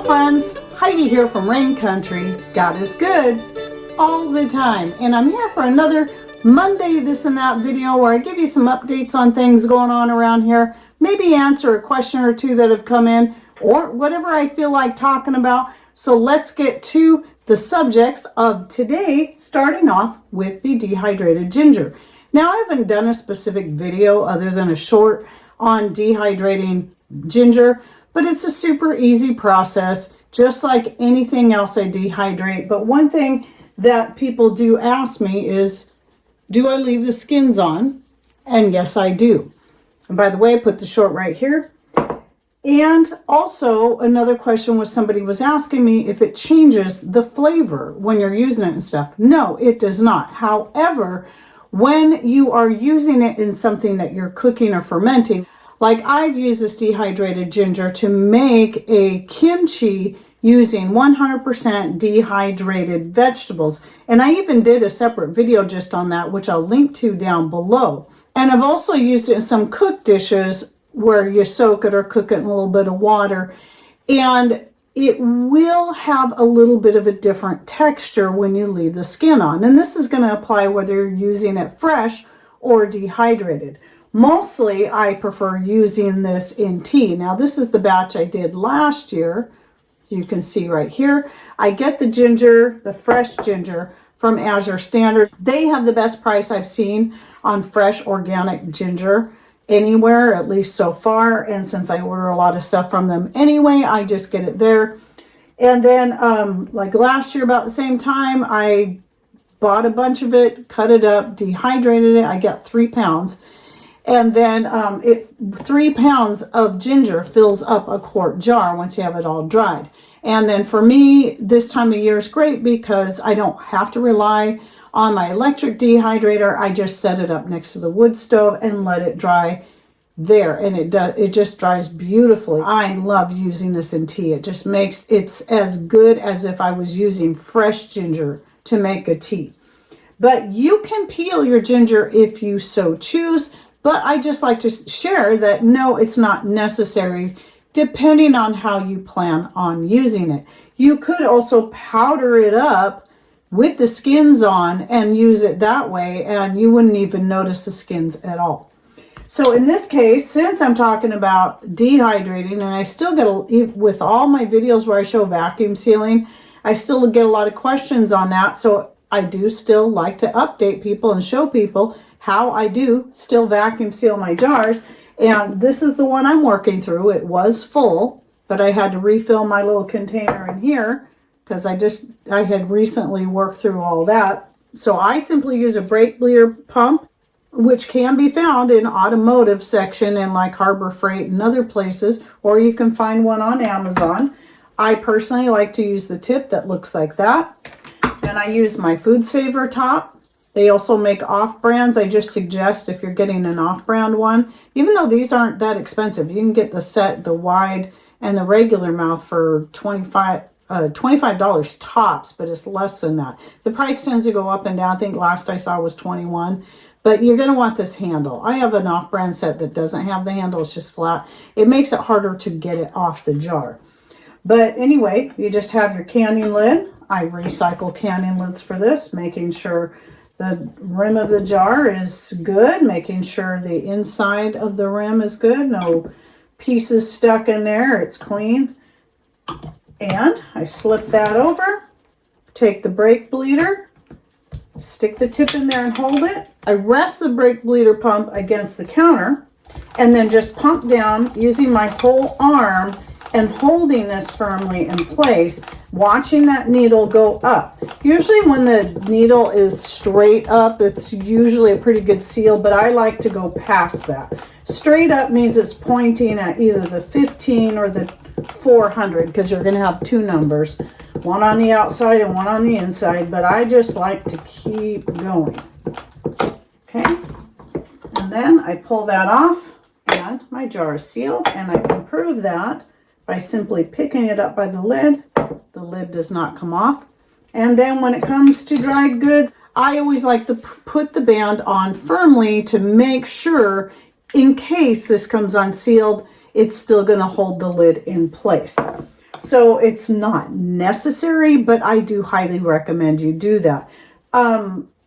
friends, Heidi here from Rain Country. God is good all the time, and I'm here for another Monday this and that video where I give you some updates on things going on around here, maybe answer a question or two that have come in, or whatever I feel like talking about. So let's get to the subjects of today, starting off with the dehydrated ginger. Now, I haven't done a specific video other than a short on dehydrating ginger, but it's a super easy process, just like anything else I dehydrate. But one thing that people do ask me is, do I leave the skins on? And yes, I do. And by the way, I put the short right here. And also another question was somebody was asking me if it changes the flavor when you're using it and stuff. No, it does not. However, when you are using it in something that you're cooking or fermenting, like I've used this dehydrated ginger to make a kimchi using 100% dehydrated vegetables. And I even did a separate video just on that, which I'll link to down below. And I've also used it in some cooked dishes where you soak it or cook it in a little bit of water. And it will have a little bit of a different texture when you leave the skin on. And this is going to apply whether you're using it fresh or dehydrated. Mostly, I prefer using this in tea. Now, this is the batch I did last year. You can see right here. I get the ginger, the fresh ginger from Azure Standard. They have the best price I've seen on fresh organic ginger anywhere, at least so far. And since I order a lot of stuff from them anyway, I just get it there. And then, like last year about the same time, I bought a bunch of it, cut it up, dehydrated it. I got 3 pounds. And then 3 pounds of ginger fills up a quart jar once you have it all dried. And then for me, this time of year is great because I don't have to rely on my electric dehydrator. I just set it up next to the wood stove and let it dry there. And it just dries beautifully. I love using this in tea. It just makes it's as good as if I was using fresh ginger to make a tea. But you can peel your ginger if you so choose. But I just like to share that no, it's not necessary depending on how you plan on using it. You could also powder it up with the skins on and use it that way, and you wouldn't even notice the skins at all. So in this case, since I'm talking about dehydrating, and I still get, with all my videos where I show vacuum sealing, I still get a lot of questions on that. So I do still like to update people and show people how I do still vacuum seal my jars. And this is the one I'm working through. It was full, but I had to refill my little container in here because I had recently worked through all that. So I simply use a brake bleeder pump, which can be found in automotive section in like Harbor Freight and other places, or you can find one on Amazon. I personally like to use the tip that looks like that. And I use my Food Saver top. They also make off-brands. I just suggest if you're getting an off-brand one, even though these aren't that expensive, you can get the set, the wide, and the regular mouth for $25 tops, but it's less than that. The price tends to go up and down. I think last I saw was $21, but you're going to want this handle. I have an off-brand set that doesn't have the handle. It's just flat. It makes it harder to get it off the jar. But anyway, you just have your canning lid. I recycle canning lids for this, making sure the rim of the jar is good, making sure the inside of the rim is good. No pieces stuck in there. It's clean. And I slip that over, take the brake bleeder, stick the tip in there and hold it. I rest the brake bleeder pump against the counter and then just pump down using my whole arm and holding this firmly in place, watching that needle go up. Usually when the needle is straight up, it's usually a pretty good seal, but I like to go past that. Straight up means it's pointing at either the 15 or the 400, because you're going to have 2 numbers, one on the outside and one on the inside, but I just like to keep going. Okay, and then I pull that off and my jar is sealed, and I can prove that by simply picking it up by the lid. The lid does not come off. And then when it comes to dried goods, I always like to put the band on firmly to make sure, in case this comes unsealed, it's still going to hold the lid in place. So it's not necessary, but I do highly recommend you do that.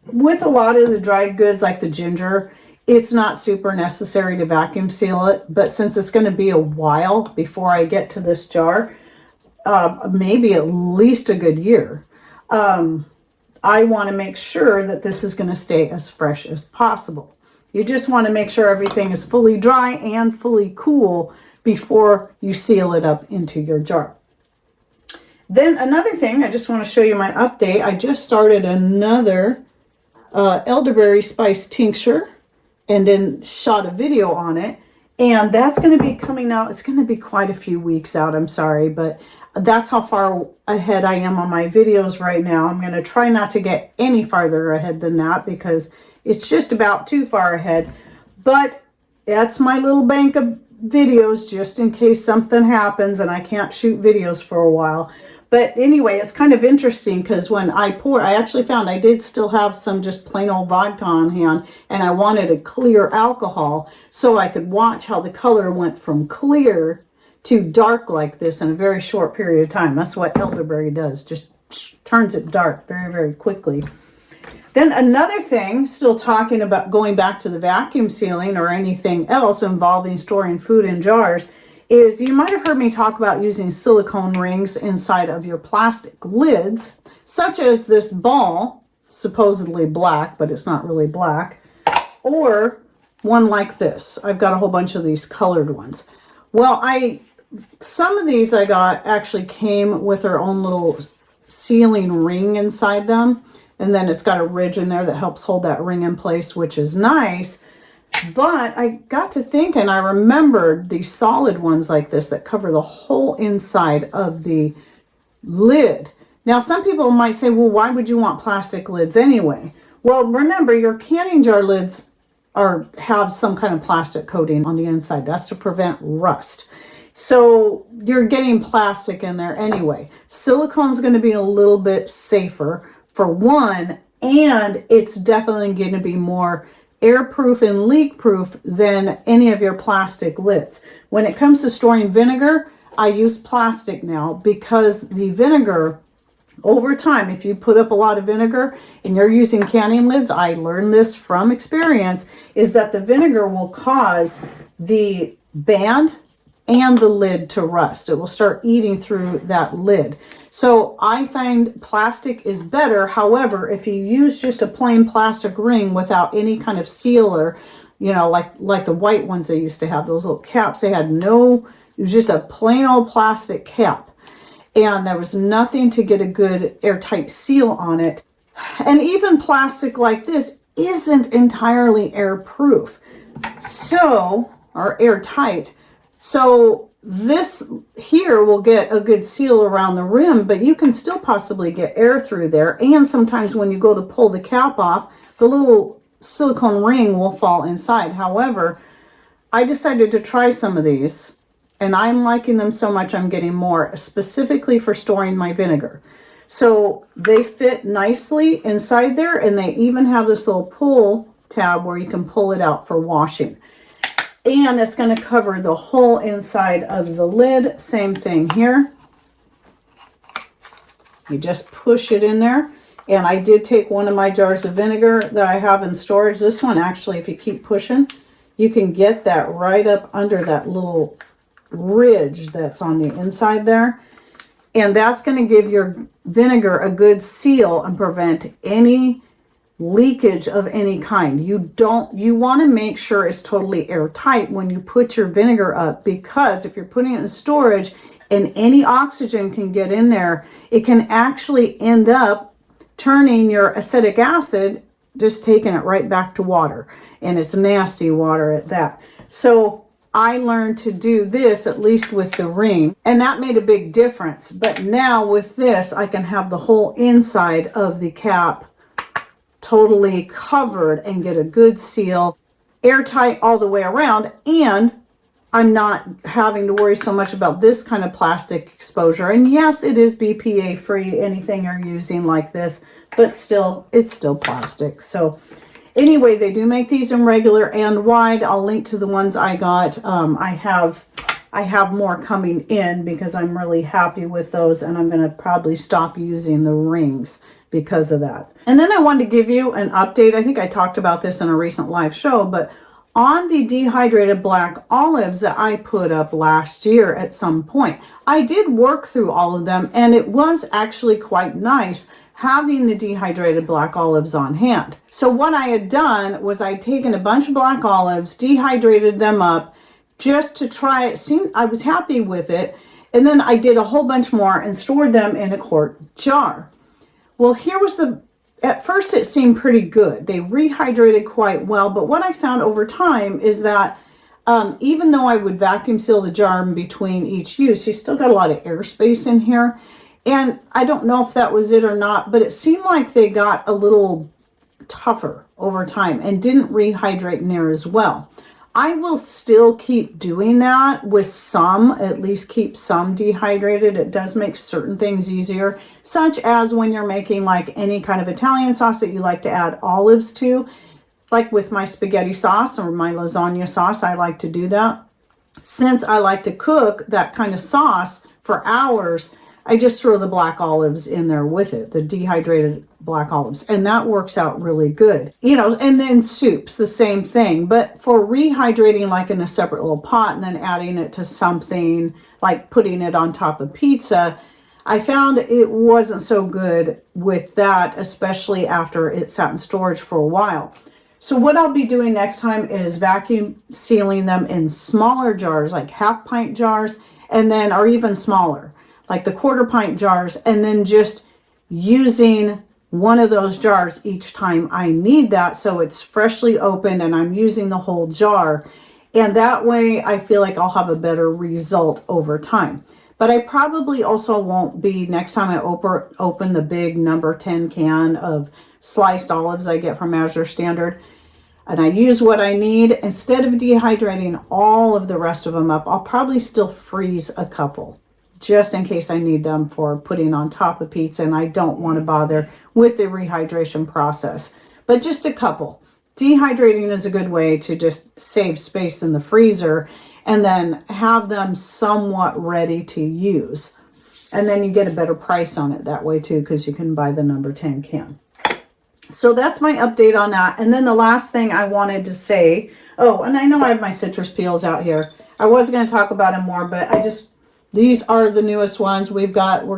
With a lot of the dried goods like the ginger, it's not super necessary to vacuum seal it, but since it's going to be a while before I get to this jar, maybe at least a good year, I want to make sure that this is going to stay as fresh as possible. You just want to make sure everything is fully dry and fully cool before you seal it up into your jar. Then another thing, I just want to show you my update. I just started another elderberry spice tincture and then shot a video on it. And that's going to be coming out. It's going to be quite a few weeks out. I'm sorry, but that's how far ahead I am on my videos right now. I'm going to try not to get any farther ahead than that because it's just about too far ahead. But that's my little bank of videos just in case something happens and I can't shoot videos for a while. But anyway, it's kind of interesting because when I poured, I actually found I did still have some just plain old vodka on hand, and I wanted a clear alcohol so I could watch how the color went from clear to dark like this in a very short period of time. That's what elderberry does, just turns it dark very, very quickly. Then another thing, still talking about going back to the vacuum sealing or anything else involving storing food in jars, is you might have heard me talk about using silicone rings inside of your plastic lids, such as this ball, supposedly black, but it's not really black, or one like this. I've got a whole bunch of these colored ones. Well, some of these I got actually came with their own little sealing ring inside them, and then it's got a ridge in there that helps hold that ring in place, which is nice. But I got to thinking, I remembered these solid ones like this that cover the whole inside of the lid. Now, some people might say, well, why would you want plastic lids anyway? Well, remember, your canning jar lids have some kind of plastic coating on the inside. That's to prevent rust. So you're getting plastic in there anyway. Silicone is going to be a little bit safer for one, and it's definitely going to be more airproof and leak proof than any of your plastic lids. When it comes to storing vinegar, I use plastic now because the vinegar, over time, if you put up a lot of vinegar and you're using canning lids, I learned this from experience, is that the vinegar will cause the band and the lid to rust. It will start eating through that lid. So I find plastic is better. However, if you use just a plain plastic ring without any kind of sealer, you know, like the white ones they used to have, those little caps, it was just a plain old plastic cap. And there was nothing to get a good airtight seal on it. And even plastic like this isn't entirely airproof. Or airtight. So this here will get a good seal around the rim, but you can still possibly get air through there. And sometimes when you go to pull the cap off, the little silicone ring will fall inside. However, I decided to try some of these, and I'm liking them so much I'm getting more, specifically for storing my vinegar. So they fit nicely inside there, and they even have this little pull tab where you can pull it out for washing. And it's going to cover the whole inside of the lid. Same thing here. You just push it in there. And I did take one of my jars of vinegar that I have in storage. This one, actually, if you keep pushing, you can get that right up under that little ridge that's on the inside there. And that's going to give your vinegar a good seal and prevent any leakage of any kind. You want to make sure it's totally airtight when you put your vinegar up, because if you're putting it in storage and any oxygen can get in there, it can actually end up turning your acetic acid, just taking it right back to water, and it's nasty water at that. So I learned to do this, at least with the ring, and that made a big difference. But now with this, I can have the whole inside of the cap totally covered and get a good seal, airtight all the way around, and I'm not having to worry so much about this kind of plastic exposure. And yes, it is BPA free, anything you're using like this, but still, it's still plastic. So anyway, they do make these in regular and wide. I'll link to the ones I got. I have I have more coming in because I'm really happy with those, and I'm going to probably stop using the rings because of that. And then I wanted to give you an update. I think I talked about this in a recent live show, but on the Dehydrated Black olives that I put up last year at some point, I did work through all of them, and it was actually quite nice having the Dehydrated Black olives on hand. So what I had done was I'd taken a bunch of black olives, dehydrated them up just to try it. I was happy with it. And then I did a whole bunch more and stored them in a quart jar. Well, here was at first it seemed pretty good. They rehydrated quite well. But what I found over time is that even though I would vacuum seal the jar in between each use, you still got a lot of airspace in here. And I don't know if that was it or not, but it seemed like they got a little tougher over time and didn't rehydrate near as well. I will still keep doing that with some, at least keep some dehydrated. It does make certain things easier, such as when you're making like any kind of Italian sauce that you like to add olives to, like with my spaghetti sauce or my lasagna sauce, I like to do that. Since I like to cook that kind of sauce for hours, I just throw the black olives in there with it, the dehydrated black olives, and that works out really good. You know, and then soups, the same thing, but for rehydrating like in a separate little pot and then adding it to something, like putting it on top of pizza, I found it wasn't so good with that, especially after it sat in storage for a while. So what I'll be doing next time is vacuum sealing them in smaller jars, like half pint jars, and then, or even smaller, like the quarter pint jars, and then just using one of those jars each time I need that, so it's freshly opened and I'm using the whole jar. And that way I feel like I'll have a better result over time. But I probably also won't be, next time I open the big number 10 can of sliced olives I get from Azure Standard, and I use what I need, instead of dehydrating all of the rest of them up, I'll probably still freeze a couple, just in case I need them for putting on top of pizza and I don't want to bother with the rehydration process. But just a couple. Dehydrating is a good way to just save space in the freezer and then have them somewhat ready to use. And then you get a better price on it that way too, because you can buy the number 10 can. So that's my update on that. And then the last thing I wanted to say, oh, and I know I have my citrus peels out here. I was going to talk about them more, but these are the newest ones. We're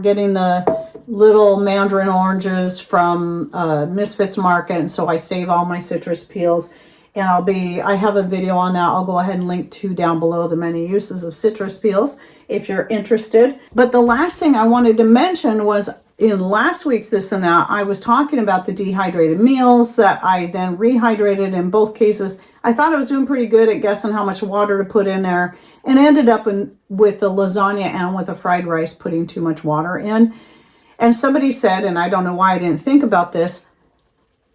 getting the little mandarin oranges from Misfits Market, and so I save all my citrus peels. And I have a video on that. I'll go ahead and link to down below, the many uses of citrus peels, if you're interested. But the last thing I wanted to mention was in last week's This and That, I was talking about the dehydrated meals that I then rehydrated. In both cases, I thought I was doing pretty good at guessing how much water to put in there, and ended up with the lasagna and with the fried rice putting too much water in. And somebody said, and I don't know why I didn't think about this,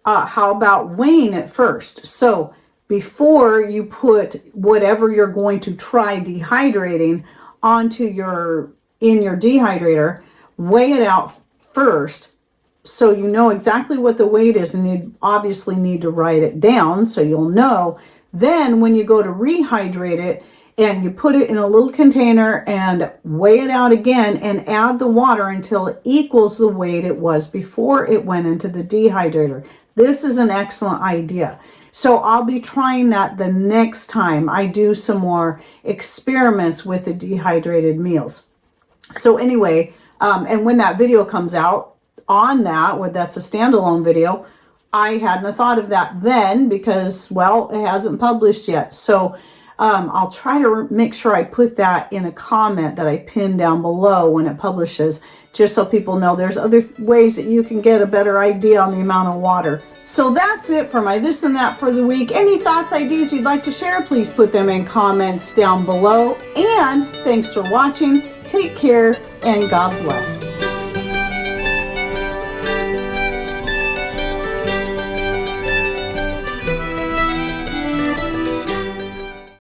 how about weighing it first? So before you put whatever you're going to try dehydrating in your dehydrator, weigh it out first so you know exactly what the weight is, and you obviously need to write it down so you'll know. Then when you go to rehydrate it, and you put it in a little container and weigh it out again and add the water until it equals the weight it was before it went into the dehydrator. This is an excellent idea. So I'll be trying that the next time I do some more experiments with the dehydrated meals. So anyway, and when that video comes out on that, where that's a standalone video, I hadn't thought of that then because, well, it hasn't published yet. So I'll try to make sure I put that in a comment that I pin down below when it publishes, just so people know there's other ways that you can get a better idea on the amount of water. So that's it for my This and That for the week. Any thoughts, ideas you'd like to share, please put them in comments down below. And thanks for watching. Take care and God bless.